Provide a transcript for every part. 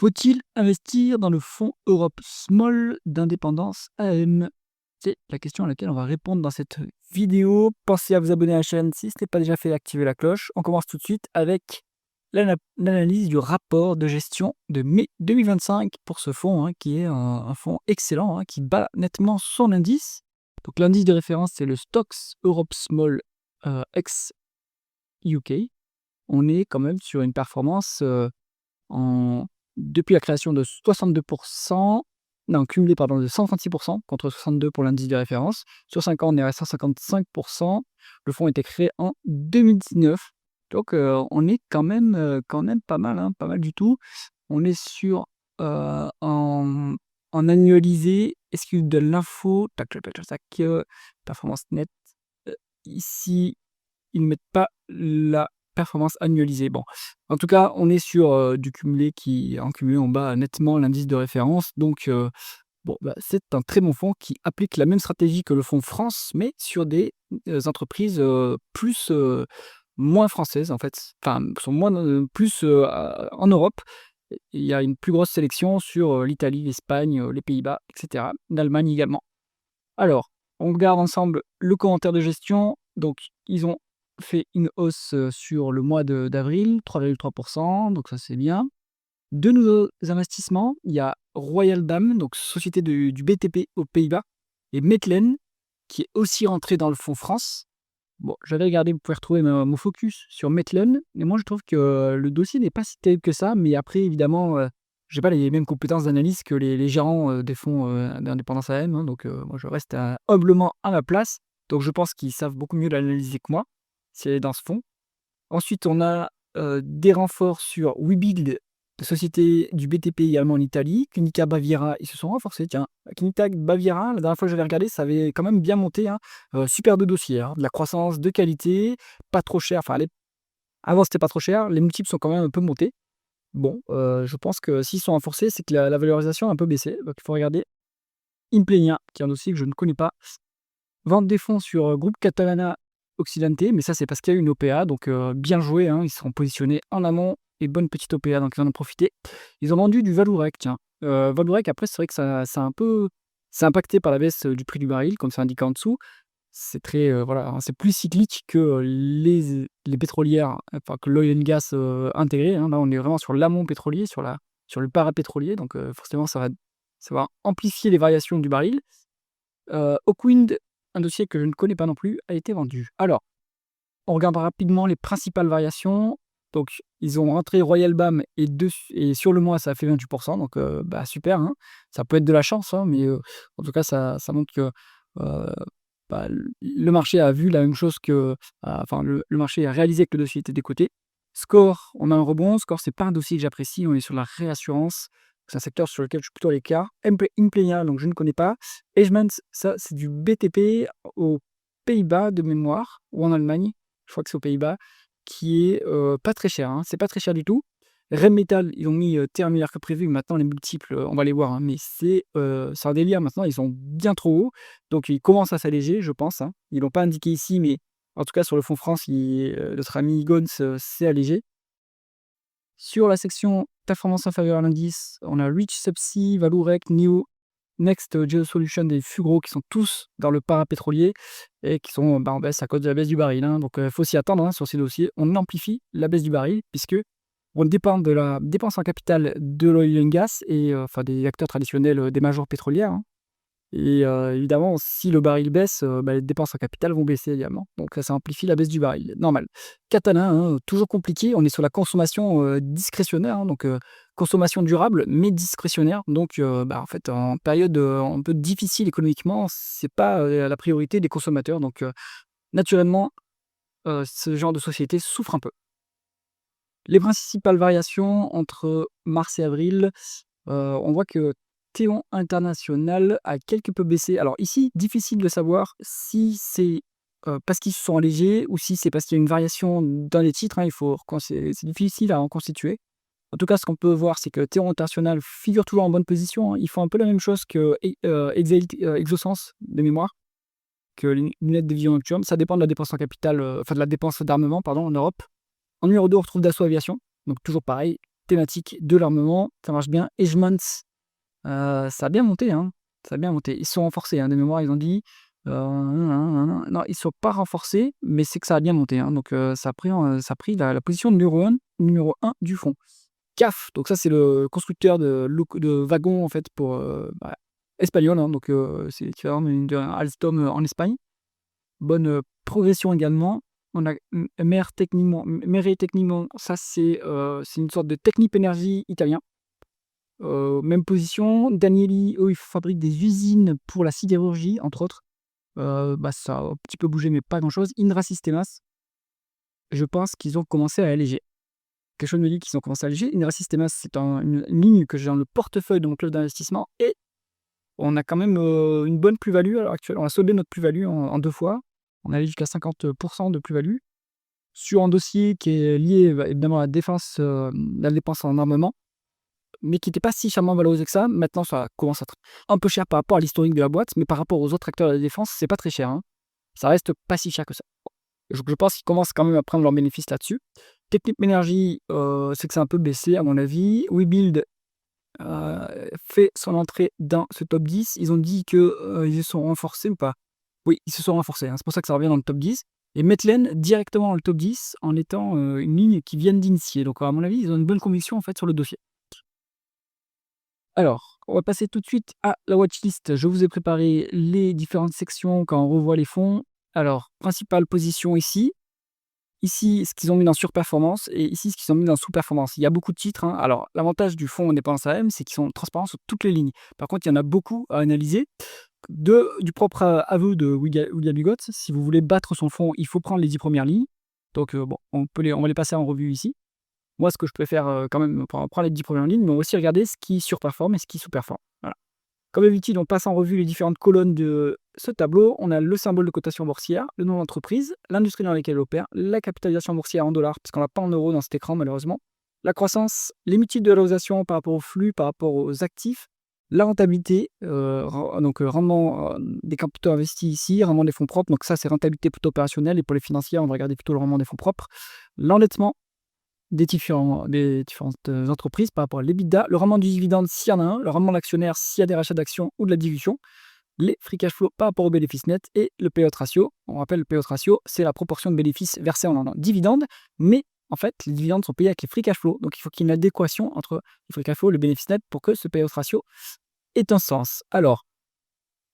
Faut-il investir dans le fonds Europe Small d'indépendance AM? C'est la question à laquelle on va répondre dans cette vidéo. Pensez à vous abonner à la chaîne si ce n'est pas déjà fait, activez la cloche. On commence tout de suite avec l'analyse du rapport de gestion de mai 2025 pour ce fonds, qui est un fonds excellent, qui bat nettement son indice. Donc l'indice de référence, c'est le Stocks Europe Small ex UK. On est quand même sur une performance en depuis la création de 62%, non, cumulé pardon, de 136% contre 62 pour l'indice de référence. Sur 5 ans, on est à 155%. Le fonds a été créé en 2019. Donc, on est quand même pas mal, pas mal du tout. On est sur, en annualisé. Est-ce qu'il de l'info? Tac, tac, tac, tac, performance nette. Ici, ils ne mettent pas la performance annualisée. Bon, en tout cas, on est sur du cumulé qui, en cumulé, on bat nettement l'indice de référence. Donc, bon, c'est un très bon fonds qui applique la même stratégie que le fonds France, mais sur des entreprises moins françaises, en fait. Enfin, sont moins, plus en Europe. Il y a une plus grosse sélection sur l'Italie, l'Espagne, les Pays-Bas, etc. L'Allemagne également. Alors, on regarde ensemble le commentaire de gestion. Donc, ils ont fait une hausse sur le mois d'avril, 3,3%, donc ça c'est bien. De nouveaux investissements, il y a Royal Dam, donc société du BTP aux Pays-Bas, et Metlen, qui est aussi rentré dans le fonds France. Bon, j'avais regardé, vous pouvez retrouver mon focus sur Metlen, et moi je trouve que le dossier n'est pas si terrible que ça, mais après évidemment, j'ai pas les mêmes compétences d'analyse que les gérants des fonds d'indépendance AM, donc moi je reste humblement à ma place, donc je pense qu'ils savent beaucoup mieux l'analyser que moi, si elle est dans ce fonds. Ensuite, on a des renforts sur Webuild, société du BTP également en Italie. Clinica Baviera, ils se sont renforcés, tiens. Clinica Baviera, la dernière fois que j'avais regardé, ça avait quand même bien monté, super de dossiers, de la croissance de qualité, pas trop cher. Enfin, avant, c'était pas trop cher, les multiples sont quand même un peu montés. Bon, je pense que s'ils sont renforcés, c'est que la valorisation a un peu baissé. Donc, il faut regarder Implenia, qui est un dossier que je ne connais pas. Vente des fonds sur Groupe Catalana Occidente, mais ça, c'est parce qu'il y a eu une OPA, donc bien joué, ils seront positionnés en amont et bonne petite OPA, donc ils en ont profité. Ils ont vendu du Valourec, tiens. Valourec, après, c'est vrai que ça a un peu c'est impacté par la baisse du prix du baril, comme c'est indiqué en dessous. C'est très, voilà, c'est plus cyclique que les pétrolières, enfin que l'oil and gas intégré. Là, on est vraiment sur l'amont pétrolier, sur le parapétrolier, donc forcément, ça va amplifier les variations du baril. Hawkwind, un dossier que je ne connais pas non plus, a été vendu. Alors, on regarde rapidement les principales variations. Donc, ils ont rentré Royal BAM et sur le mois, ça a fait 28%. Donc, super, ça peut être de la chance, mais en tout cas, ça montre que le marché a vu la même chose que. Enfin, le marché a réalisé que le dossier était décoté. Score, on a un rebond. Score, c'est pas un dossier que j'apprécie. On est sur la réassurance. C'est un secteur sur lequel je suis plutôt à l'écart. Implenia, donc je ne connais pas. Edgemans, ça, c'est du BTP aux Pays-Bas de mémoire, ou en Allemagne, je crois que c'est aux Pays-Bas, qui est pas très cher, c'est pas très cher du tout. Rheinmetall, ils ont mis T1 milliard que prévu. Maintenant, les multiples, on va les voir, mais c'est un délire maintenant. Ils sont bien trop hauts, donc ils commencent à s'alléger, je pense. Ils l'ont pas indiqué ici, mais en tout cas, sur le fonds France, notre ami Gons s'est allégé. Sur la section performance inférieure à l'indice, on a Reach Subsea, Valourec, Neo, Next Geosolutions et Fugro qui sont tous dans le parapétrolier et qui sont en baisse à cause de la baisse du baril. Donc il faut s'y attendre sur ces dossiers. On amplifie la baisse du baril puisque on dépend de la dépense en capital de l'oil and gas et des acteurs traditionnels des majors pétrolières. Et évidemment, si le baril baisse, les dépenses en capital vont baisser également. Donc ça amplifie la baisse du baril, normal. Katana, toujours compliqué, on est sur la consommation discrétionnaire, donc consommation durable, mais discrétionnaire. Donc en fait, en période un peu difficile économiquement, c'est pas la priorité des consommateurs. Donc naturellement, ce genre de société souffre un peu. Les principales variations entre mars et avril, on voit que Théon International a quelque peu baissé. Alors ici, difficile de savoir si c'est parce qu'ils se sont allégés ou si c'est parce qu'il y a une variation dans les titres. C'est difficile à reconstituer. En tout cas, ce qu'on peut voir, c'est que Théon International figure toujours en bonne position. Ils font un peu la même chose que Exosense de mémoire, que les lunettes de vision nocturne. Ça dépend de la dépense en capital, de la dépense d'armement, pardon, en Europe. En numéro 2, on retrouve Dassault Aviation. Donc toujours pareil, thématique de l'armement, ça marche bien. Edgemont, ça a bien monté, hein, ça a bien monté. Ils sont renforcés, hein, de mémoire, ils ont dit, non, ils sont pas renforcés, mais c'est que ça a bien monté, hein, donc ça a pris la position numéro 1 du fonds. CAF, donc ça, c'est le constructeur de wagons, en fait, pour, espagnol, hein, donc c'est l'équivalent d'un Alstom, en Espagne. Bonne, progression également. On a Mere Tecnimont, ça c'est une sorte de Technip Energies italien. Même position. Danieli, eux, ils fabriquent des usines pour la sidérurgie, entre autres. Ça a un petit peu bougé, mais pas grand-chose. Indra Sistemas, je pense qu'ils ont commencé à alléger. Quelque chose me dit qu'ils ont commencé à alléger. Indra Sistemas, c'est une ligne que j'ai dans le portefeuille de mon club d'investissement et on a quand même, une bonne plus-value à l'heure actuelle. On a soldé notre plus-value en 2 fois. On est allé jusqu'à 50 de plus-value sur un dossier qui est lié, évidemment à la dépense en armement, mais qui n'était pas si chèrement valorisé que ça. Maintenant, ça commence à être un peu cher par rapport à l'historique de la boîte, mais par rapport aux autres acteurs de la défense, c'est pas très cher, hein. Ça reste pas si cher que ça. Je pense qu'ils commencent quand même à prendre leurs bénéfices là-dessus. Technip Energies, c'est que ça a un peu baissé à mon avis. Webuild, fait son entrée dans ce top 10. Ils ont dit que, ils se sont renforcés ou pas? Oui, ils se sont renforcés, hein, c'est pour ça que ça revient dans le top 10 et Metlen directement dans le top 10 en étant, une ligne qu'ils viennent d'initier. Donc à mon avis, ils ont une bonne conviction, en fait, sur le dossier. Alors, on va passer tout de suite à la watchlist. Je vous ai préparé les différentes sections quand on revoit les fonds. Alors, principale position ici. Ici, ce qu'ils ont mis dans surperformance et ici, ce qu'ils ont mis dans sous-performance. Il y a beaucoup de titres, hein. Alors, l'avantage du fonds indépendance AM, c'est qu'ils sont transparents sur toutes les lignes. Par contre, il y en a beaucoup à analyser. Du propre aveu de William Bigot, si vous voulez battre son fonds, il faut prendre les 10 premières lignes. Donc, bon, on va les passer en revue ici. Moi, ce que je préfère quand même, on prend les 10 premières lignes, mais on va aussi regarder ce qui surperforme et ce qui sous-performe. Voilà. Comme d'habitude, on passe en revue les différentes colonnes de ce tableau. On a le symbole de cotation boursière, le nom d'entreprise, l'industrie dans laquelle elle opère, la capitalisation boursière en dollars, parce qu'on n'a pas en euros dans cet écran malheureusement, la croissance, les multiples de valorisation par rapport au flux, par rapport aux actifs, la rentabilité, rendement des capitaux investis ici, rendement des fonds propres, donc ça c'est rentabilité plutôt opérationnelle, et pour les financiers, on va regarder plutôt le rendement des fonds propres, l'endettement des différentes entreprises par rapport à l'EBITDA, le rendement du dividende s'il y en a un, le rendement de l'actionnaire s'il y a des rachats d'actions ou de la dilution, les free cash flow par rapport au bénéfice net et le payout ratio. On rappelle, le payout ratio, c'est la proportion de bénéfices versés en dividendes, mais en fait, les dividendes sont payés avec les free cash flow. Donc, il faut qu'il y ait une adéquation entre les free cash flow et le bénéfice net pour que ce payout ratio ait un sens. Alors,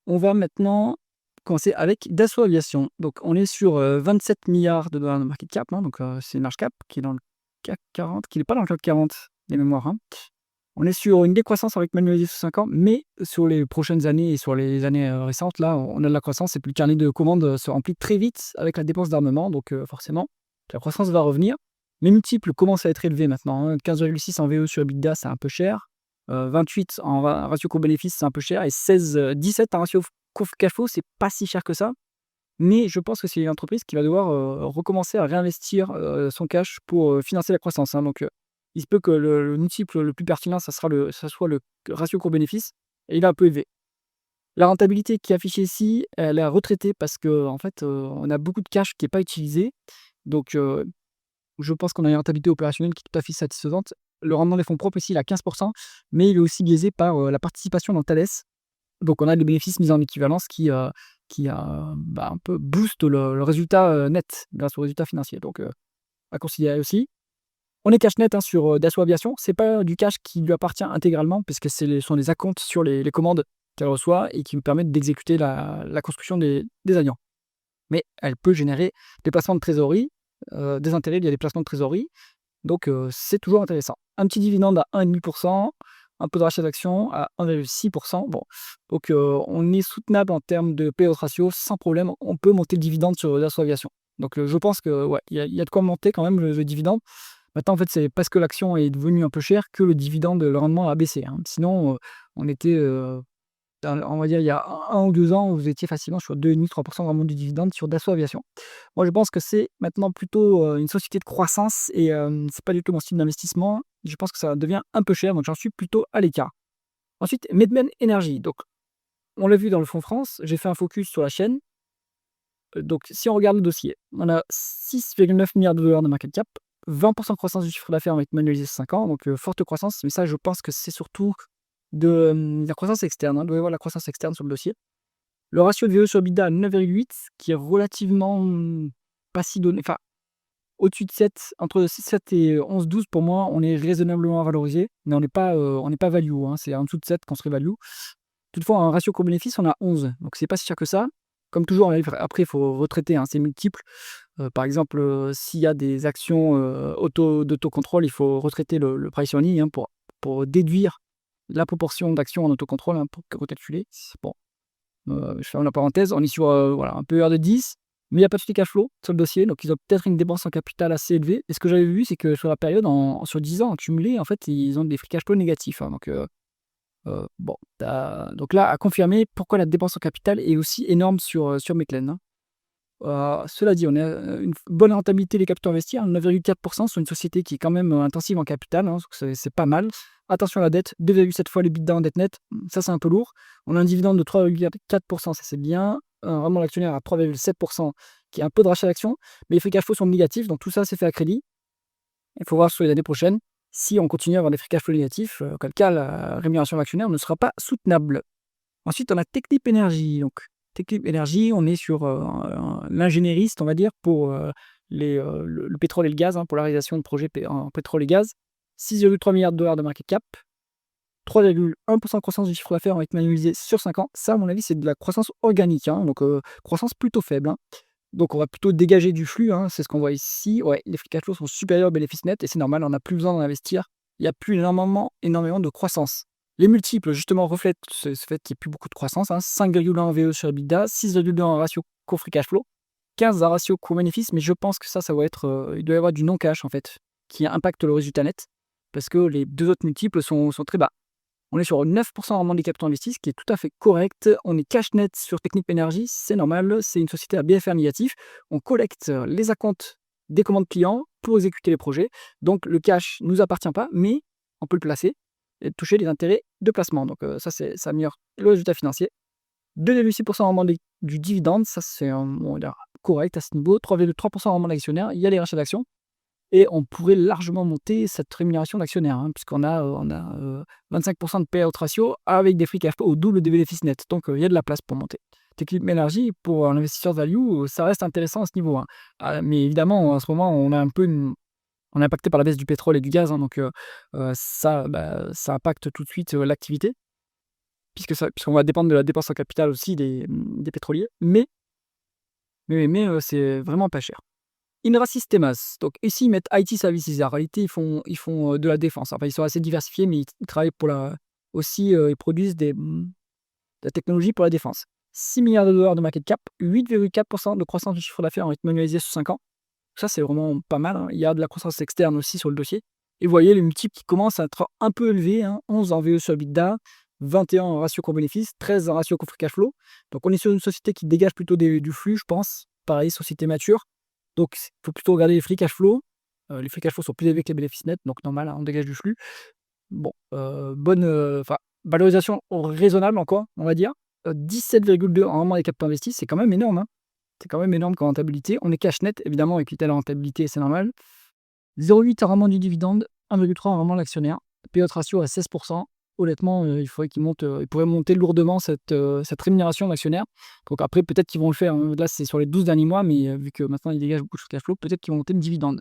on va maintenant commencer avec Dassault Aviation. Donc, on est sur 27 milliards de dollars de market cap, hein, donc c'est une large cap qui est dans le CAC 40, qui n'est pas dans le CAC 40, des mémoires, hein. On est sur une décroissance avec manualisé sous 5 ans, mais sur les prochaines années et sur les années récentes, là, on a de la croissance et puis le carnet de commandes se remplit très vite avec la dépense d'armement, donc forcément, la croissance va revenir. Les multiples commencent à être élevés maintenant, hein. 15,6 en VE sur EBITDA, c'est un peu cher. 28 en ratio coût-bénéfice, c'est un peu cher. Et 17 en ratio cash flow, c'est pas si cher que ça. Mais je pense que c'est une entreprise qui va devoir recommencer à réinvestir son cash pour financer la croissance, hein. Donc, il se peut que le multiple le plus pertinent, ça soit le ratio coût-bénéfice, et il est un peu élevé. La rentabilité qui est affichée ici, elle est à retraiter parce que en fait, on a beaucoup de cash qui n'est pas utilisé. Donc, je pense qu'on a une rentabilité opérationnelle qui est tout à fait satisfaisante. Le rendement des fonds propres ici, il est à 15%, mais il est aussi biaisé par la participation dans Thales. Donc, on a des bénéfices mis en équivalence qui un peu booste le résultat net grâce au résultat financier. Donc, à considérer aussi. On est cash net, hein, sur Dassault Aviation. C'est pas du cash qui lui appartient intégralement, puisque ce sont des acomptes sur les commandes qu'elle reçoit et qui lui permettent d'exécuter la construction des avions. Mais elle peut générer des placements de trésorerie, des intérêts liés à des placements de trésorerie. Donc, c'est toujours intéressant. Un petit dividende à 1,5%, un peu de rachat d'actions à 1,6%. Bon, donc on est soutenable en termes de payout ratio sans problème. On peut monter le dividende sur Dassault Aviation. Donc, je pense que ouais, il y a de quoi monter quand même le dividende. Maintenant, en fait, c'est parce que l'action est devenue un peu chère que le dividende, le rendement a baissé, hein. Sinon, on était, on va dire, il y a 1 ou 2 ans, vous étiez facilement sur 2,5-3% de rendement du dividende sur Dassault Aviation. Moi, je pense que c'est maintenant plutôt une société de croissance et c'est pas du tout mon style d'investissement. Je pense que ça devient un peu cher, donc j'en suis plutôt à l'écart. Ensuite, Medmen Energy. Donc, on l'a vu dans le fonds France, j'ai fait un focus sur la chaîne. Donc, si on regarde le dossier, on a 6,9 milliards de dollars de market cap, 20% de croissance du chiffre d'affaires en rythme annualisé sur 5 ans, donc forte croissance, mais ça, je pense que c'est surtout de la croissance externe, hein. Vous devez voir la croissance externe sur le dossier. Le ratio de VE sur EBITDA à 9,8, qui est relativement pas si donné, enfin, au-dessus de 7, entre 7 et 11-12, pour moi, on est raisonnablement valorisé, mais on n'est pas value, hein. C'est en dessous de 7 qu'on serait value. Toutefois, un ratio coût-bénéfice, on a 11, donc c'est pas si cher que ça. Comme toujours, après, il faut retraiter, hein, ces multiples. Par exemple, s'il y a des actions d'autocontrôle, il faut retraiter le price earning, hein, pour déduire la proportion d'actions en autocontrôle, hein, pour recalculer. Bon, je ferme la parenthèse. On est sur voilà, un PER de 10, mais il n'y a pas de free cash flow sur le dossier, donc ils ont peut-être une dépense en capital assez élevée. Et ce que j'avais vu, c'est que sur la période, sur 10 ans accumulés, en fait, ils ont des free cash flow négatifs, hein, donc bon, donc là, à confirmer pourquoi la dépense en capital est aussi énorme sur Meclen, hein. Cela dit, on a une bonne rentabilité des capitaux investis, hein, 9,4% sur une société qui est quand même intensive en capital, hein, donc c'est pas mal. Attention à la dette, 2,7 fois l'EBITDA en dette nette, ça c'est un peu lourd. On a un dividende de 3,4%, ça c'est bien. Un rendement d'actionnaire à 3,7%, qui est un peu de rachat d'actions, mais les free cash flow sont négatifs, donc tout ça c'est fait à crédit. Il faut voir sur les années prochaines si on continue à avoir des free cash flow négatifs, auquel cas la rémunération de l'actionnaire ne sera pas soutenable. Ensuite, on a Technip Energies. Donc, Technip Energies, on est sur l'ingénieriste, on va dire, pour le pétrole et le gaz, hein, pour la réalisation de projets en pétrole et gaz. 6,3 milliards de dollars de market cap, 3,1% de croissance du chiffre d'affaires en rythme annualisé sur 5 ans. Ça, à mon avis, c'est de la croissance organique, hein, donc croissance plutôt faible, hein. Donc, on va plutôt dégager du flux, hein, c'est ce qu'on voit ici. Ouais, les free cash flows sont supérieurs aux bénéfices nets et c'est normal, on n'a plus besoin d'en investir. Il n'y a plus énormément de croissance. Les multiples, justement, reflètent ce fait qu'il n'y a plus beaucoup de croissance, hein. 5,1 VE sur EBITDA, 6,2 en ratio court free cash flow, 15 en ratio court bénéfice, mais je pense que ça va être. Il doit y avoir du non-cash, en fait, qui impacte le résultat net, parce que les deux autres multiples sont très bas. On est sur 9% de rendement des capitaux investis, ce qui est tout à fait correct. On est cash net sur Technip Energies, c'est normal, c'est une société à BFR négatif. On collecte les acomptes des commandes clients pour exécuter les projets. Donc le cash ne nous appartient pas, mais on peut le placer et toucher les intérêts de placement. Donc ça améliore le résultat financier. 2,6% de rendement du dividende, ça c'est correct à ce niveau. 3,3% de rendement d'actionnaire, il y a les rachats d'actions. Et on pourrait largement monter cette rémunération d'actionnaire, hein, puisqu'on a, 25% de payout ratio avec des free cash flow au double des bénéfices nets. Donc, il y a de la place pour monter. Technip Energies, pour un investisseur value, ça reste intéressant à ce niveau, hein. Mais évidemment, en ce moment, on est impacté par la baisse du pétrole et du gaz, hein, donc ça impacte tout de suite l'activité, puisqu'on va dépendre de la dépense en capital aussi des pétroliers. Mais c'est vraiment pas cher. Inra Systemas, donc ici ils mettent IT Services. En réalité, ils font de la défense. Enfin, ils sont assez diversifiés, mais ils travaillent aussi, ils produisent de la technologie pour la défense. 6 milliards de dollars de market cap, 8,4% de croissance du chiffre d'affaires en rythme annualisé sur 5 ans. Ça, c'est vraiment pas mal, hein. Il y a de la croissance externe aussi sur le dossier. Et vous voyez les multiples qui commencent à être un peu élevés, hein. 11 en VE sur EBITDA, 21 en ratio court bénéfice, 13 en ratio court free cash flow. Donc on est sur une société qui dégage plutôt du flux, je pense. Pareil, société mature. Donc, il faut plutôt regarder les free cash flow. Les free cash flow sont plus élevés que les bénéfices nets, donc normal, hein, on dégage du flux. Bon, valorisation raisonnable encore, on va dire. 17,2 en rendement des capitaux investis, c'est quand même énorme, hein. C'est quand même énorme comme rentabilité. On est cash net, évidemment, avec une telle rentabilité, c'est normal. 0,8 en rendement du dividende, 1,3 en rendement de l'actionnaire. Payout ratio à 16%. Honnêtement, il faudrait qu'il pourrait monter lourdement cette rémunération d'actionnaire. Donc après, peut-être qu'ils vont le faire, hein. Là, c'est sur les 12 derniers mois, mais vu que maintenant, ils dégagent beaucoup de cash flow, peut-être qu'ils vont monter le dividende.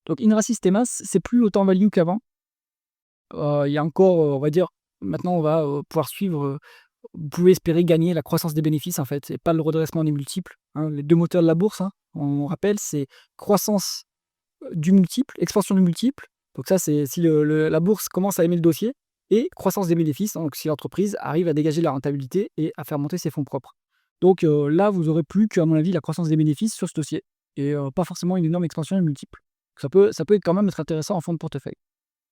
Donc Inra Systemas, c'est plus autant value qu'avant. Il y a encore, on va dire, maintenant, on va pouvoir suivre. Vous pouvez espérer gagner la croissance des bénéfices, en fait, et pas le redressement des multiples, hein. Les deux moteurs de la bourse, hein, on rappelle, c'est croissance du multiple, expansion du multiple. Donc ça, c'est si la bourse commence à aimer le dossier, et croissance des bénéfices, hein, donc si l'entreprise arrive à dégager de la rentabilité et à faire monter ses fonds propres. Donc là, vous aurez plus qu'à mon avis la croissance des bénéfices sur ce dossier, et pas forcément une énorme expansion des multiples. Ça peut quand même être intéressant en fonds de portefeuille.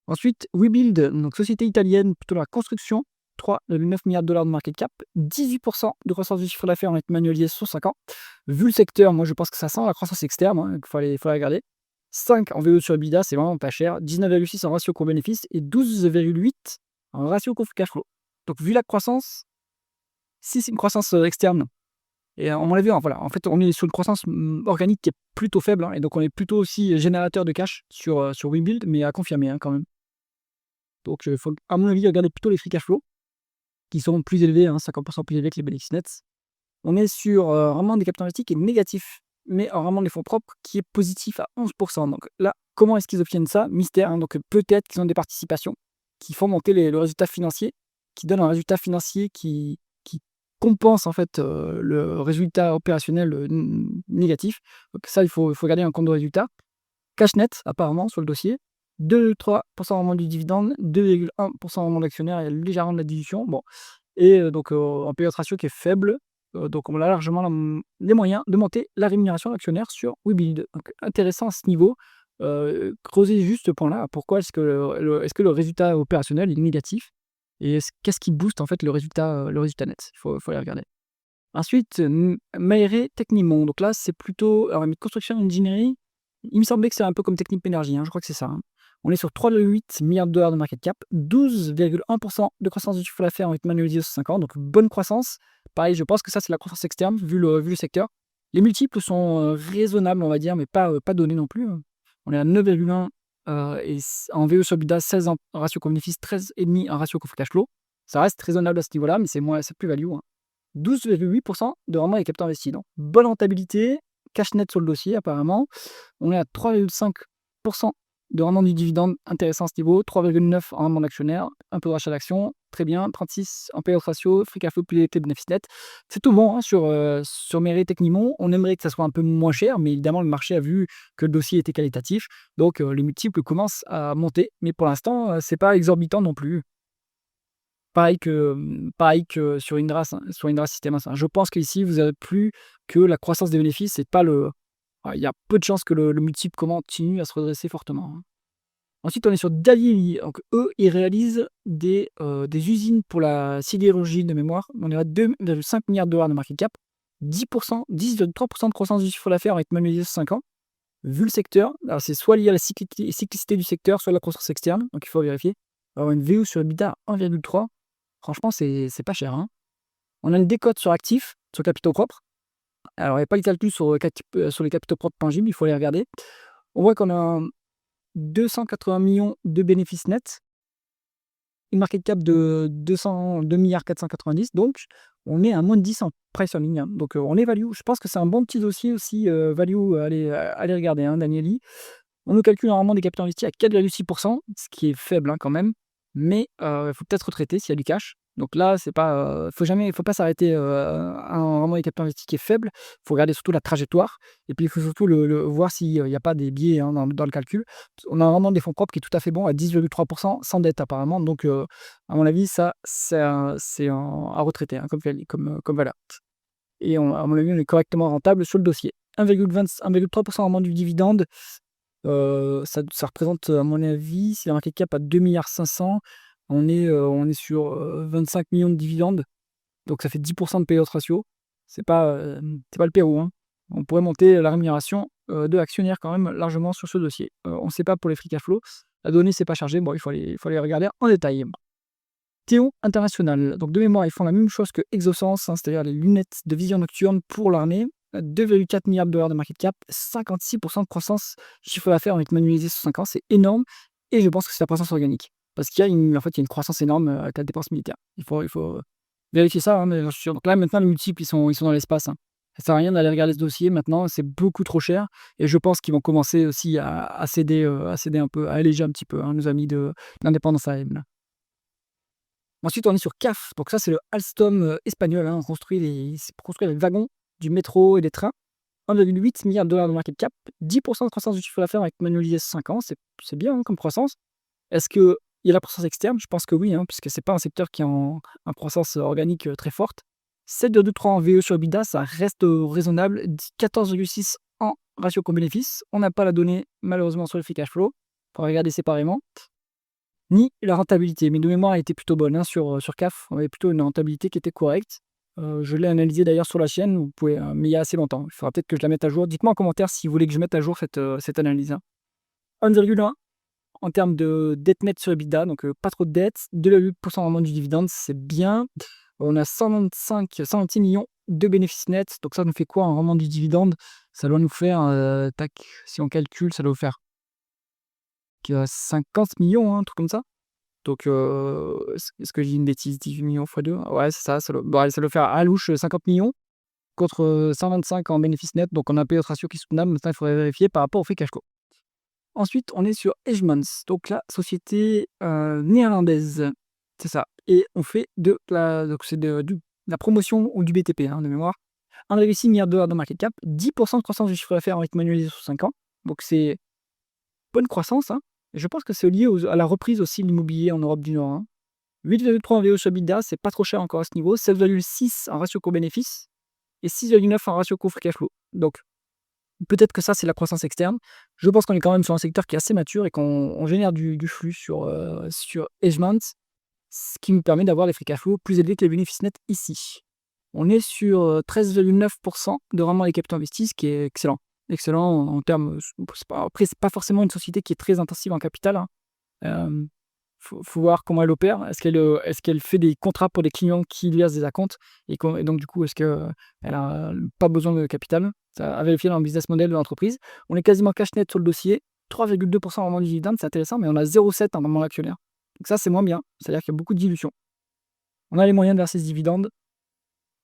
Ensuite, Webuild, donc société italienne, plutôt dans la construction, 3,9 milliards de dollars de market cap, 18% de croissance du chiffre d'affaires en rythme annualisé sur 5 ans. Vu le secteur, moi je pense que ça sent la croissance externe, hein, il faut la regarder. 5 en VE sur EBITDA, c'est vraiment pas cher. 19,6 en ratio court-bénéfice et 12,8 en ratio court cash flow. Donc vu la croissance, si c'est une croissance externe, Et à mon avis, voilà, en fait, on est sur une croissance organique qui est plutôt faible, hein, et donc on est plutôt aussi générateur de cash sur Webuild, mais à confirmer, hein, quand même. Donc, il faut, à mon avis, regarder plutôt les free cash flow qui sont plus élevés, hein, 50% plus élevés que les bénéfices nets. On est sur vraiment des capitaux investis qui est négatif, mais vraiment des fonds propres qui est positif à 11%. Donc là, comment est-ce qu'ils obtiennent ça? Mystère, hein. Donc peut-être qu'ils ont des participations qui font monter le résultat financier, qui donnent un résultat financier qui compense en fait le résultat opérationnel négatif. Donc ça, il faut garder un compte de résultat. Cash net, apparemment, sur le dossier. 2,3% rendement du dividende, 2,1% rendement d'actionnaire, il y a légèrement de la dilution. Bon. Et donc un payout ratio qui est faible. Donc on a largement les moyens de monter la rémunération d'actionnaire sur Webuild. Donc intéressant à ce niveau. Creuser juste ce point-là. Pourquoi est-ce que le résultat opérationnel est négatif? Et qu'est-ce qui booste en fait le résultat net? Il faut les regarder. Ensuite, Maire Technimont. Donc là, c'est plutôt. Alors, construction ingénierie. Il me semblait que c'est un peu comme Technip Energy, hein, je crois que c'est ça, hein. On est sur 3,8 milliards de dollars de market cap, 12,1% de croissance du chiffre d'affaires en rythme annualisé sur 5 ans, donc bonne croissance. Pareil, je pense que ça, c'est la croissance externe, vu le secteur. Les multiples sont raisonnables, on va dire, mais pas donnés non plus, hein. On est à 9,1 en VE sur EBITDA, 16 en ratio bénéfice, 13,5 en ratio free cash flow. Ça reste raisonnable à ce niveau-là, mais c'est plus-value, hein. 12,8% de rendement des capitaux investis. Donc, bonne rentabilité, cash net sur le dossier apparemment. On est à 3,5% de rendement du dividende, intéressant à ce niveau, 3,9 en rendement d'actionnaire, un peu de rachat d'actions, très bien, 36 en payout ratio, free cash flow plus les bénéfices nets. C'est tout bon, hein, sur Maire Technimont. On aimerait que ça soit un peu moins cher, mais évidemment, le marché a vu que le dossier était qualitatif, donc les multiples commencent à monter, mais pour l'instant, c'est pas exorbitant non plus. Pareil que sur Indra Systems, hein. Je pense qu'ici, vous avez plus que la croissance des bénéfices, c'est pas le. Il y a peu de chances que le multiple continue à se redresser fortement, hein. Ensuite, on est sur Dalieli. Donc, eux, ils réalisent des usines pour la sidérurgie de mémoire. On est à 2,5 milliards de dollars de market cap, 10,3% de croissance du chiffre d'affaires avec même sur 5 ans. Vu le secteur, alors c'est soit lié à la cyclicité du secteur, soit à la croissance externe, donc il faut vérifier. Alors, une VO sur EBITDA 1,3. Franchement, c'est pas cher, hein. On a une décote sur actifs, sur capitaux propres. Alors, il n'y a pas le calcul sur les capitaux propres tangibles, il faut les regarder. On voit qu'on a 280 millions de bénéfices nets, une market cap de 2 milliards 490, donc on est à moins de 10 en price earning, hein. Donc on est value. Je pense que c'est un bon petit dossier aussi, value, allez regarder, hein, Danieli. On nous calcule normalement des capitaux investis à 4,6%, ce qui est faible, hein, quand même. Mais il faut peut-être retraiter s'il y a du cash. Donc là, c'est pas, faut pas s'arrêter à un rendement des capitaux investis qui est faible. Il faut regarder surtout la trajectoire. Et puis il faut surtout voir s'il n'y a pas des biais, hein, dans le calcul. On a un rendement des fonds propres qui est tout à fait bon à 10,3% sans dette apparemment. Donc à mon avis, ça, c'est à retraiter, hein, comme valeur. Et à mon avis, on est correctement rentable sur le dossier. 1,3% rendement du dividende. Ça représente, à mon avis, si la market cap à 2,5 milliards, on est sur 25 millions de dividendes, donc ça fait 10% de payout ratio. C'est pas le Pérou, hein. On pourrait monter la rémunération de l'actionnaire quand même largement sur ce dossier. On ne sait pas pour les free cash flow. La donnée c'est pas chargée, bon, il faut aller regarder en détail. Théon International, donc de mémoire, ils font la même chose que Exosense, hein, c'est-à-dire les lunettes de vision nocturne pour l'armée. 2,4 milliards de dollars de market cap, 56% de croissance chiffre d'affaires avec manualisé sur 5 ans, c'est énorme. Et je pense que c'est la croissance organique. Parce qu'il y a une croissance énorme avec la dépense militaire. Il faut vérifier ça, hein, mais j'en suis sûr. Donc là, maintenant, les multiples, ils sont dans l'espace, hein. Ça sert à rien d'aller regarder ce dossier maintenant, c'est beaucoup trop cher. Et je pense qu'ils vont commencer aussi à céder un peu, à alléger un petit peu, hein, nos amis de l'indépendance AM, là. Ensuite, on est sur CAF. Donc ça, c'est le Alstom espagnol, hein. C'est pour construire les wagons du métro et des trains. 1,8 milliard de dollars de market cap, 10% de croissance du chiffre d'affaires avec manualisé sur 5 ans. C'est bien, hein, comme croissance. Est-ce qu'il y a la croissance externe? Je pense que oui, hein, puisque ce n'est pas un secteur qui est en croissance organique très forte. 7,3 en VE sur EBITDA, ça reste raisonnable. 14,6 en ratio coût-bénéfice. On n'a pas la donnée, malheureusement, sur le free cash flow. Il faudra regarder séparément. Ni la rentabilité. Mais de mémoire, elle était plutôt bonne, hein, sur CAF. On avait plutôt une rentabilité qui était correcte. Je l'ai analysé d'ailleurs sur la chaîne, vous pouvez, mais il y a assez longtemps. Il faudra peut-être que je la mette à jour. Dites-moi en commentaire si vous voulez que je mette à jour cette analyse, hein. 1,1 en termes de dette nette sur EBITDA, donc pas trop de dette. 2,8% rendement du dividende, c'est bien. On a 126 millions de bénéfices nets. Donc ça nous fait quoi en rendement du dividende? Ça doit nous faire, tac, si on calcule, ça doit nous faire que 50 millions, hein, un truc comme ça. Donc, est-ce que j'ai une bêtise? 18 millions fois 2. Ouais, c'est ça, ça doit faire à la louche 50 millions contre 125 en bénéfice net. Donc on a un payout ratio qui est soutenable. Maintenant, il faudrait vérifier par rapport au free cash flow. Ensuite, on est sur Hedgemans, donc la société néerlandaise. C'est ça. Et on fait donc c'est de la promotion ou du BTP, hein, de mémoire. 1,6 milliard de dollars de market cap, 10% de croissance du chiffre d'affaires en rythme annualisé sur 5 ans. Donc c'est bonne croissance, hein. Et je pense que c'est lié à la reprise aussi de l'immobilier en Europe du Nord, hein. 8,3 en VO sur EBITDA, c'est pas trop cher encore à ce niveau. 7,6 en ratio coût-bénéfice et 6,9 en ratio coût free cash flow. Donc peut-être que ça, c'est la croissance externe. Je pense qu'on est quand même sur un secteur qui est assez mature et qu'on génère du flux sur Hedgemans, ce qui nous permet d'avoir des free cash flow plus élevés que les bénéfices nets ici. On est sur 13,9% de rendement des capitaux investis, ce qui est excellent. Excellent en termes. Après, c'est pas forcément une société qui est très intensive en capital, hein. Faut voir comment elle opère. Est-ce qu'elle fait des contrats pour des clients qui lui versent des acomptes et donc du coup, est-ce qu'elle a pas besoin de capital? Ça à vérifier dans le business model de l'entreprise. On est quasiment cash net sur le dossier, 3,2% en rendement du dividende, c'est intéressant, mais on a 0,7 en rendement actionnaire. Donc ça, c'est moins bien, c'est-à-dire qu'il y a beaucoup de dilution. On a les moyens de verser ce dividende,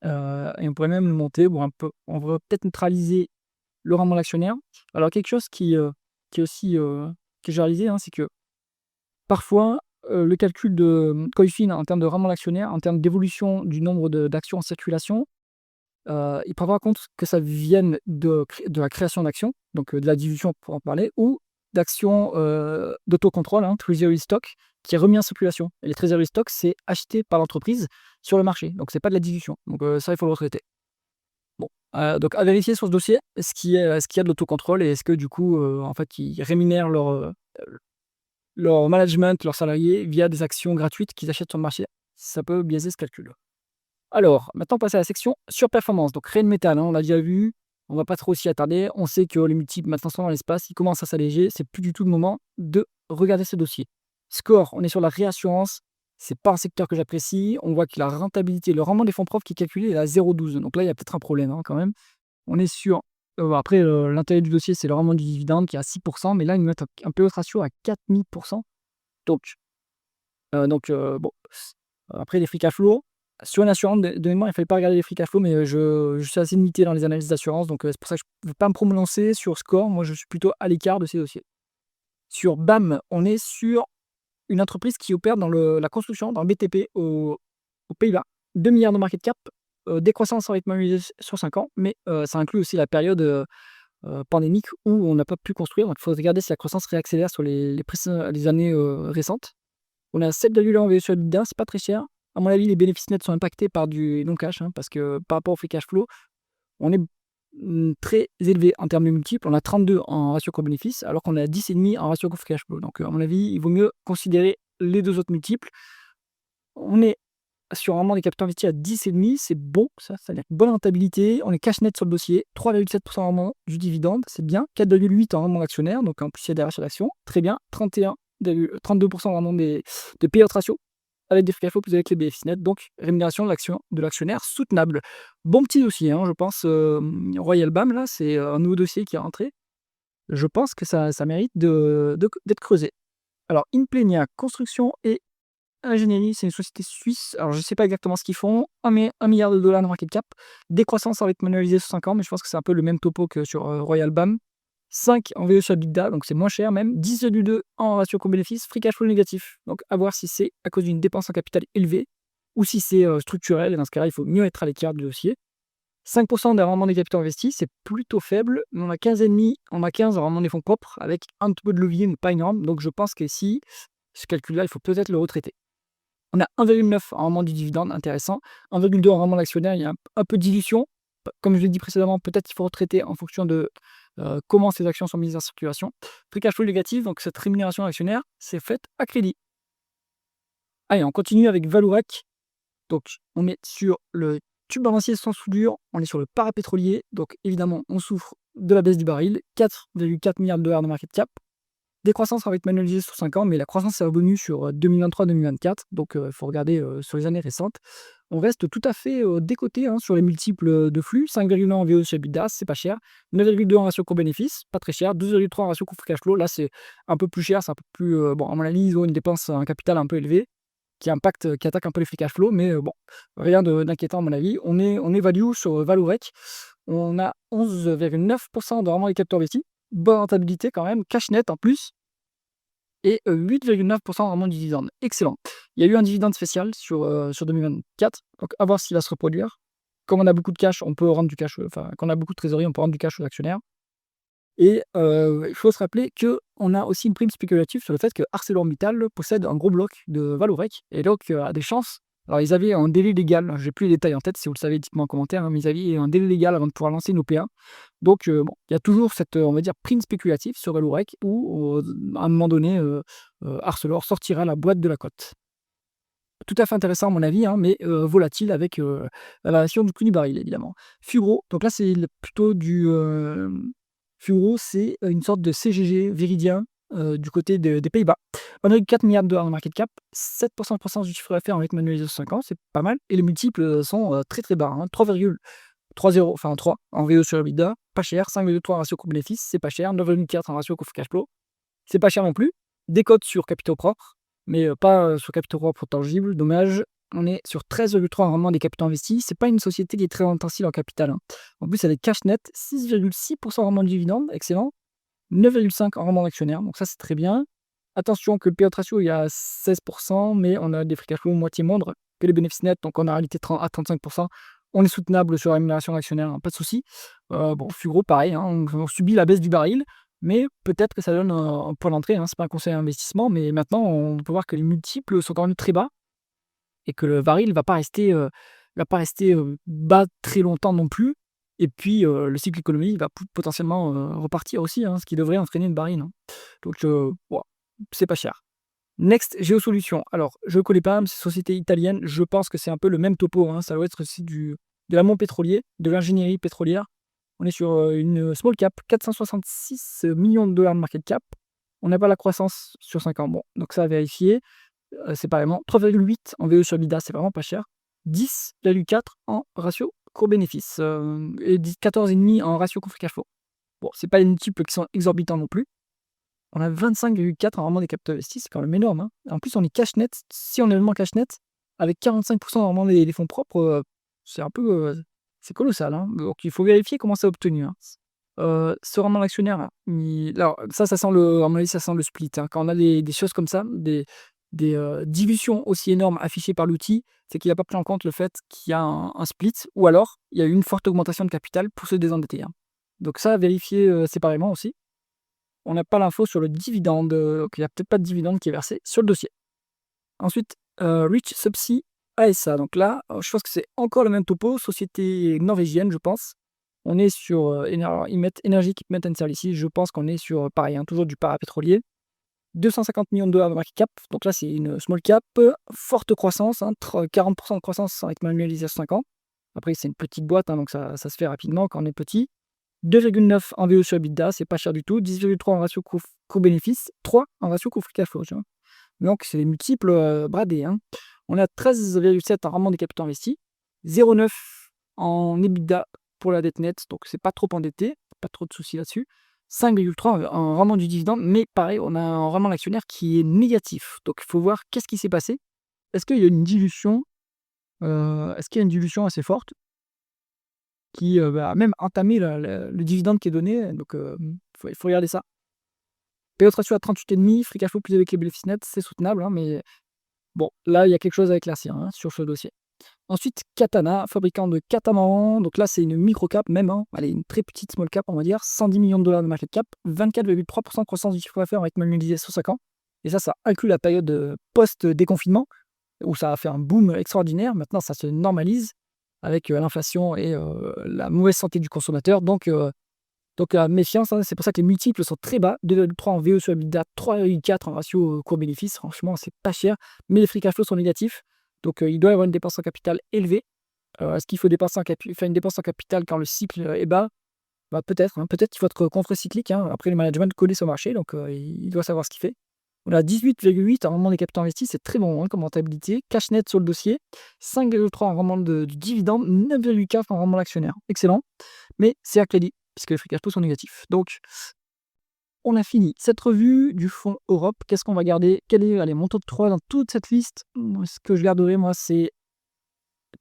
et on pourrait même le monter, bon, un peu. On va peut-être neutraliser le rendement actionnaire. Alors quelque chose qui est aussi, que j'ai réalisé, hein, c'est que parfois, le calcul de Coifin en termes de rendement d'actionnaire, en termes d'évolution du nombre d'actions en circulation, il prend pas en compte que ça vienne de la création d'actions, donc de la dilution pour en parler, ou d'actions d'autocontrôle, hein, treasury stock, qui est remis en circulation. Et les treasury stock, c'est acheté par l'entreprise sur le marché, donc c'est pas de la dilution. Donc ça, il faut le retraiter. Bon, donc à vérifier sur ce dossier, est-ce qu'il y a de l'autocontrôle et est-ce que du coup, en fait, ils rémunèrent leur management, leurs salariés, via des actions gratuites qu'ils achètent sur le marché. Ça peut biaiser ce calcul. Alors, maintenant, passer à la section surperformance. Donc, Rheinmetall, hein, on l'a déjà vu, on va pas trop s'y attarder. On sait que les multiples maintenant sont dans l'espace, ils commencent à s'alléger. C'est plus du tout le moment de regarder ce dossier. Score, on est sur la réassurance. C'est pas un secteur que j'apprécie. On voit que la rentabilité, le rendement des fonds propres qui est calculé est à 0,12. Donc là, il y a peut-être un problème, hein, quand même. On est sur. Après, l'intérêt du dossier, c'est le rendement du dividende qui est à 6%, mais là, ils nous mettent un payout ratio à 4000%. Donc, bon. Après, les free cash flow, sur une assurance, de mémoire, il ne fallait pas regarder les free cash flow, mais je suis assez limité dans les analyses d'assurance, donc c'est pour ça que je ne vais pas me prononcer sur Score. Moi, je suis plutôt à l'écart de ces dossiers. Sur BAM, on est sur une entreprise qui opère dans la construction, dans le BTP aux Pays-Bas. 2 milliards de market cap, décroissance en rythme annualisé sur 5 ans, mais ça inclut aussi la période pandémique où on n'a pas pu construire. Donc, il faut regarder si la croissance réaccélère sur les années récentes. On a 7,1 en VE sur EBITDA, c'est pas très cher. À mon avis, les bénéfices nets sont impactés par du non-cash, hein, parce que par rapport au free cash flow, on est très élevé en termes de multiples. On a 32 en ratio coût-bénéfice, alors qu'on a 10,5 en ratio coût-free cash flow. Donc, à mon avis, il vaut mieux considérer les deux autres multiples. On est sur un rendement des capitaux investis à 10,5, c'est bon, ça veut dire bonne rentabilité. On est cash net sur le dossier, 3,7% en rendement du dividende, c'est bien. 4,8 en rendement d'actionnaire, donc en plus il y a des rachats d'actions, très bien. 32% en rendement de payout ratio, avec des free cash flow plus avec les bénéfices nets, donc rémunération de l'actionnaire soutenable. Bon petit dossier, hein, je pense. Royal BAM, là, c'est un nouveau dossier qui est rentré. Je pense que ça mérite d'être creusé. Alors, Implenia, construction et ingénierie, c'est une société suisse. Alors, je ne sais pas exactement ce qu'ils font. 1 milliard de dollars de market cap. Décroissance en rythme annualisé sur 5 ans, mais je pense que c'est un peu le même topo que sur Royal BAM. 5 en VE sur EBITDA, donc c'est moins cher même. 10,2 en ratio coût-bénéfice. Free cash flow négatif. Donc, à voir si c'est à cause d'une dépense en capital élevée ou si c'est structurel. Et dans ce cas-là, il faut mieux être à l'écart du dossier. 5% des rendements des capitaux investis, c'est plutôt faible. Mais on a 15,5, on a 15 en rendement des fonds propres avec un peu de levier, mais pas énorme. Donc, je pense qu'ici, ce calcul-là, il faut peut-être le retraiter. On a 1,9 en rendement du dividende, intéressant. 1,2 en rendement d'actionnaire, il y a un peu de dilution. Comme je l'ai dit précédemment, peut-être qu'il faut retraiter en fonction de comment ces actions sont mises en circulation. Free cash flow négatif, donc cette rémunération actionnaire, c'est faite à crédit. Allez, on continue avec Vallourec. Donc, on est sur le tube balancier sans soudure, on est sur le parapétrolier. Donc, évidemment, on souffre de la baisse du baril. 4,4 milliards de dollars de market cap. Décroissance avec manualisé sur 5 ans, mais la croissance est revenue sur 2023-2024, donc il faut regarder sur les années récentes. On reste tout à fait décoté hein, sur les multiples de flux. 5,1 en VO sur EBITDA, c'est pas cher. 9,2 en ratio coût-bénéfice, pas très cher. 12,3 en ratio coût cash flow, là c'est un peu plus cher, c'est un peu plus. Bon, à mon avis, ils ont une dépense, un capital un peu élevé qui attaque un peu les free cash flow, mais bon, rien d'inquiétant à mon avis. On est value sur Valorec. On a 11,9% de rendement des capitaux investis. Bonne rentabilité quand même, cash net en plus, et 8,9% de rendement du dividende. Excellent. Il y a eu un dividende spécial sur 2024, donc à voir s'il va se reproduire. Comme on a beaucoup de cash, on peut rendre du cash, enfin, quand on a beaucoup de trésorerie, on peut rendre du cash aux actionnaires. Et il faut se rappeler qu'on a aussi une prime spéculative sur le fait que ArcelorMittal possède un gros bloc de Vallourec et donc a des chances. Alors ils avaient un délai légal, j'ai plus les détails en tête, si vous le savez, dites-moi en commentaire, hein, mais ils avaient un délai légal avant de pouvoir lancer une OPA. Donc bon, il y a toujours cette, on va dire, prime spéculative sur Vallourec où, à un moment donné, Arcelor sortira la boîte de la cote. Tout à fait intéressant à mon avis, hein, mais volatile avec la variation du prix du baril, évidemment. Fugro, donc là c'est plutôt du... Fugro, c'est une sorte de CGG Viridien du côté des Pays-Bas. 1,4 milliards de dollars de market cap, 7% de croissance du chiffre d'affaires avec manualisé sur 5 ans, c'est pas mal. Et les multiples sont très très bas, hein, 3,30, enfin 3 en VO sur EBITDA, pas cher. 5,3 en ratio coût-bénéfice, c'est pas cher. 9,4 en ratio coût-cash flow, c'est pas cher non plus. Des cotes sur capitaux propres, mais pas sur capitaux propres tangibles, dommage. On est sur 13,3 en rendement des capitaux investis. C'est pas une société qui est très intensive en capital, hein. En plus, elle est cash net, 6,6% en rendement de dividende, excellent. 9,5 en rendement d'actionnaire, donc ça c'est très bien. Attention que le payout ratio il y a 16%, mais on a des free cash flow moitié moindres que les bénéfices nets, donc on a en réalité à 35%. On est soutenable sur la rémunération d'actionnaire, hein, pas de souci. Bon, Fugro, pareil, hein, on subit la baisse du baril, mais peut-être que ça donne un point d'entrée, hein, c'est pas un conseil d'investissement, mais maintenant on peut voir que les multiples sont quand même très bas et que le baril ne va pas rester bas très longtemps non plus. Et puis le cycle économique va potentiellement repartir aussi, hein, ce qui devrait entraîner une baril, hein. Donc bon, c'est pas cher. Next Geosolutions. Alors, je ne connais pas, mais c'est une société italienne. Je pense que c'est un peu le même topo, hein. Ça doit être aussi de l'amont pétrolier, de l'ingénierie pétrolière. On est sur une small cap, 466 millions de dollars de market cap. On n'a pas la croissance sur 5 ans. Bon, donc ça à vérifier. Séparément. 3,8 en VE sur EBITDA, c'est vraiment pas cher. 10,4 en ratio court-bénéfice. Et 14,5 en ratio coût cash flow. Bon, c'est pas les multiples qui sont exorbitants non plus. On a 25,4 en rendement des capitaux investis, c'est quand même énorme, hein. En plus, on est cash net. Si on est vraiment cash net, avec 45% en rendement des fonds propres, c'est un peu... c'est colossal, hein. Donc il faut vérifier comment c'est obtenu, hein. Ce rendement d'actionnaire, alors ça sent le, à mon avis, ça sent le split, hein. Quand on a des choses comme ça, des dilutions aussi énormes affichées par l'outil, c'est qu'il n'a pas pris en compte le fait qu'il y a un split, ou alors il y a eu une forte augmentation de capital pour se désendetter, hein. Donc ça, à vérifier séparément aussi. On n'a pas l'info sur le dividende, donc il n'y a peut-être pas de dividende qui est versé sur le dossier. Ensuite, Rich Subsea ASA. Donc là, je pense que c'est encore le même topo, société norvégienne, je pense. On est sur Energy Equipment and Services, je pense qu'on est sur, pareil, hein, toujours du parapétrolier. 250 millions de dollars de market cap, donc là c'est une small cap, forte croissance, hein, 40% de croissance avec manualisé à 5 ans. Après c'est une petite boîte, hein, donc ça se fait rapidement quand on est petit. 2,9 en VO sur EBITDA, c'est pas cher du tout. 10,3 en ratio coût-bénéfice, 3 en ratio coût-free cash flow. Donc c'est des multiples bradés, hein. On a 13,7 en rendement des capitaux investis, 0,9 en EBITDA pour la dette nette, donc c'est pas trop endetté, pas trop de soucis là-dessus. 5,3 en rendement du dividende, mais pareil, on a un rendement d'actionnaire qui est négatif. Donc il faut voir qu'est-ce qui s'est passé. Est-ce qu'il y a une dilution Est-ce qu'il y a une dilution assez forte qui a même entamé le dividende qui est donné? Donc il faut regarder ça. Payout ratio à 38,5, free cash flow plus avec les bénéfices nets, c'est soutenable, hein, mais bon, là il y a quelque chose à éclaircir, hein, sur ce dossier. Ensuite, Katana, fabricant de catamarans. Donc là, c'est une micro-cap même, hein. Allez, une très petite small cap, on va dire. 110 millions de dollars de market cap. 24,3% de croissance du chiffre d'affaires avec manualisé sur 5 ans. Et ça inclut la période post-déconfinement, où ça a fait un boom extraordinaire. Maintenant, ça se normalise avec l'inflation et la mauvaise santé du consommateur. Donc méfiance, hein. C'est pour ça que les multiples sont très bas. 2,3 en VE sur EBITDA, 3,4 en ratio court-bénéfice. Franchement, c'est pas cher. Mais les free cash flows sont négatifs. Donc il doit y avoir une dépense en capital élevée. Est-ce qu'il faut faire une dépense en capital quand le cycle est bas? Bah, peut-être, hein, peut-être qu'il faut être contre-cyclique, hein. Après le management collé sur le marché, donc il doit savoir ce qu'il fait. On a 18,8 en rendement des capitaux investis, c'est très bon, hein, comme rentabilité. Cash net sur le dossier, 5,3 en rendement du dividende, 9,4 en rendement d'actionnaire. Excellent, mais c'est à crédit, puisque les free cash flow sont négatifs. Donc, on a fini cette revue du fonds Europe. Qu'est-ce qu'on va garder? Quel est, allez, mon top 3 dans toute cette liste? Ce que je garderai, moi, c'est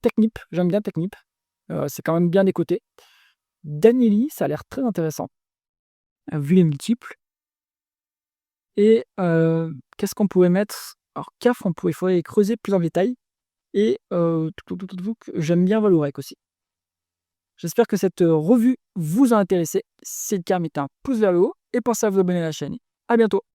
Technip. J'aime bien Technip. C'est quand même bien décoté. Danieli, ça a l'air très intéressant, vu les multiples. Et qu'est-ce qu'on pourrait mettre? Alors CAF, il faudrait creuser plus en détail. Et j'aime bien Valorec aussi. J'espère que cette revue vous a intéressé. Si c'est le cas, mettez un pouce vers le haut et pensez à vous abonner à la chaîne. À bientôt.